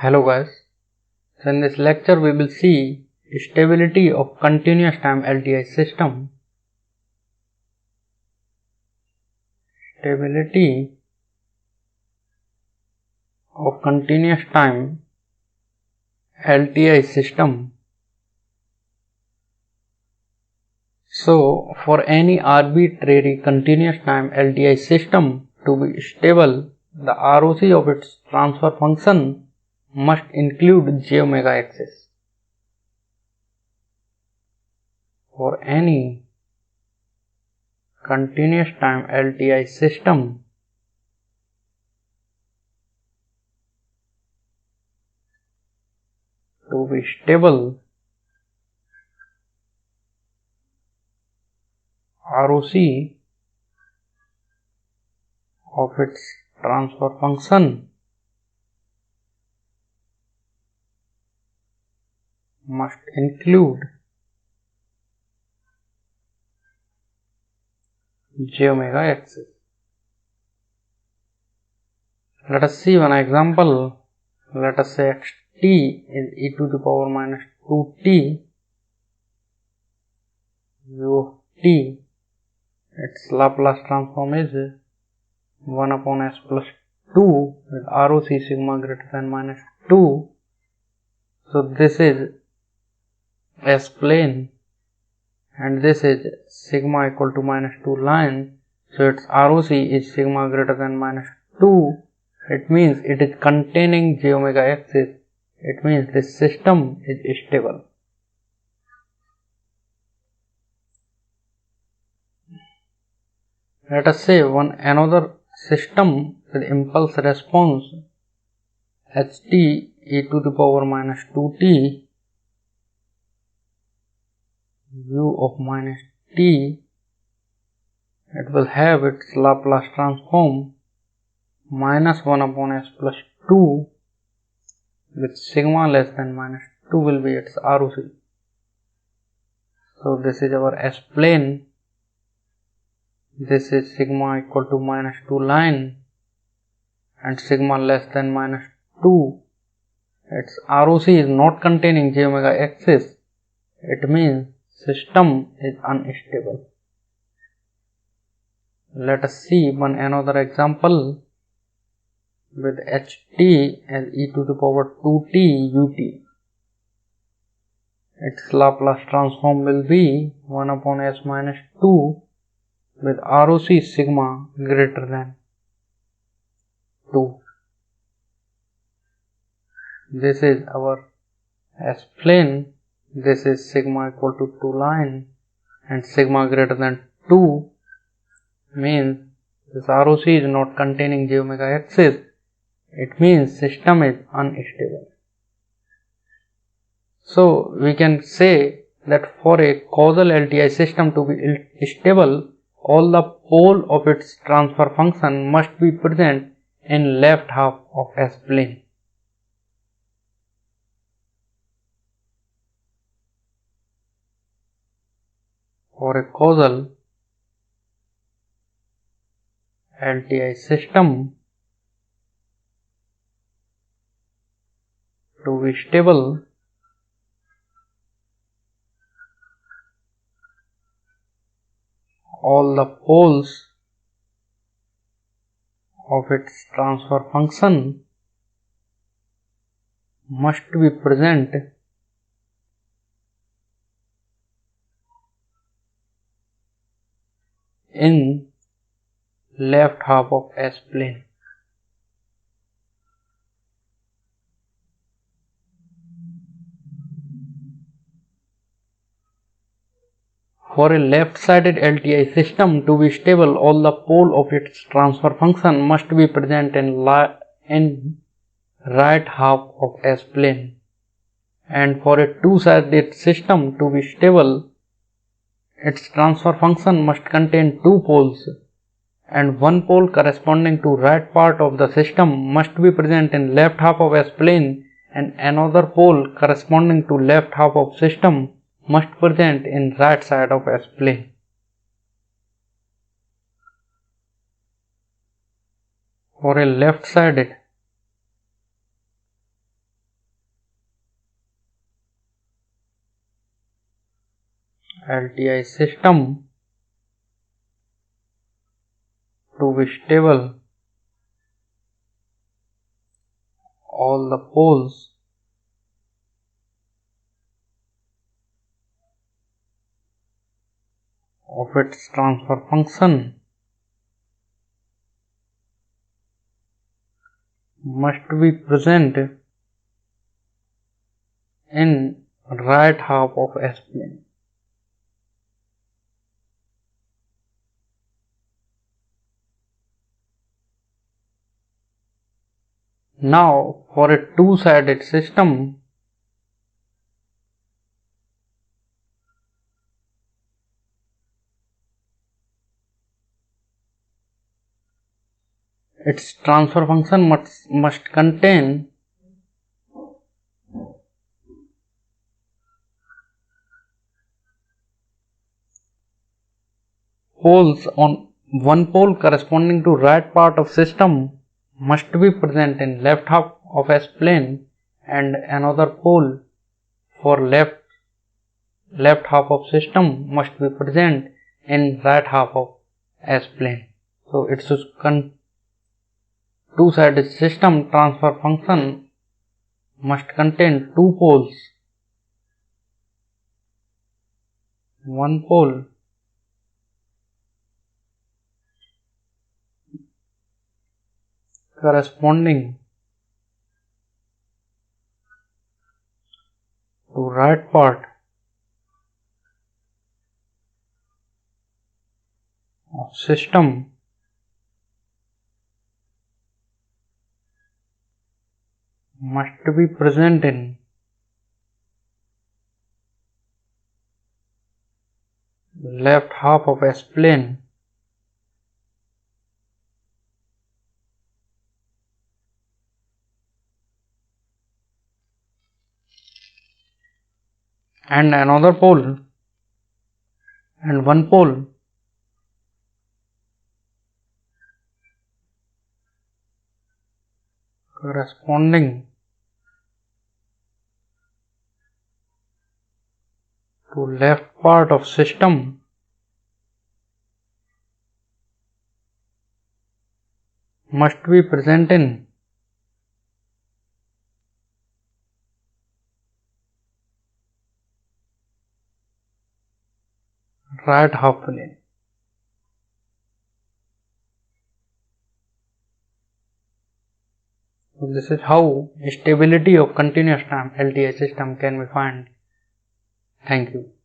Hello guys, so in this lecture we will see stability of continuous time LTI system. Stability of continuous time LTI system. So for any arbitrary continuous time LTI system to be stable, the ROC of its transfer function must include j omega axis. For any continuous time LTI system, to be stable, ROC of its transfer function must include j omega axis. Let us see one example. Let us say xt is e to the power minus 2t u of t. Its Laplace transform is 1 upon s plus 2 with ROC sigma greater than minus 2. So this is S plane and this is sigma equal to minus 2 line. So its ROC is sigma greater than minus 2. It means it is containing j omega axis. It means this system is stable. Let us say another system with impulse response ht e to the power minus 2t u of minus t. It will have its Laplace transform minus 1 upon s plus 2 with sigma less than minus 2 will be its ROC. So this is our S plane. This is sigma equal to minus 2 line and sigma less than minus 2. Its ROC is not containing j omega axis. It means system is unstable. Let us see another example with ht as e to the power 2t ut. Its Laplace transform will be 1 upon s minus 2 with ROC sigma greater than 2. This is our S plane. This is sigma equal to 2 line and sigma greater than 2 means this ROC is not containing j omega axis. It means system is unstable. So we can say that for a causal LTI system to be stable, all the pole of its transfer function must be present in left half of S plane. For a causal LTI system to be stable, all the poles of its transfer function must be present in left half of S plane. For a left-sided LTI system to be stable, all the pole of its transfer function must be present in right half of S plane. And for a two-sided system to be stable, its transfer function must contain two poles, and one pole corresponding to right part of the system must be present in left half of S plane, and another pole corresponding to left half of system must present in right side of S plane. For a left-sided LTI system to be stable, all the poles of its transfer function must be present in right half of S-plane. Now for a two-sided system, its transfer function must contain poles on one pole corresponding to right part of system must be present in left half of S-plane, and another pole for left half of system must be present in right half of S-plane. So it's a two-sided system transfer function must contain two poles, one pole corresponding to right part of system must be present in left half of S-plane, and another pole and one pole corresponding to left part of system must be present in right half plane. So this is how stability of continuous time LTI system can be found. Thank you.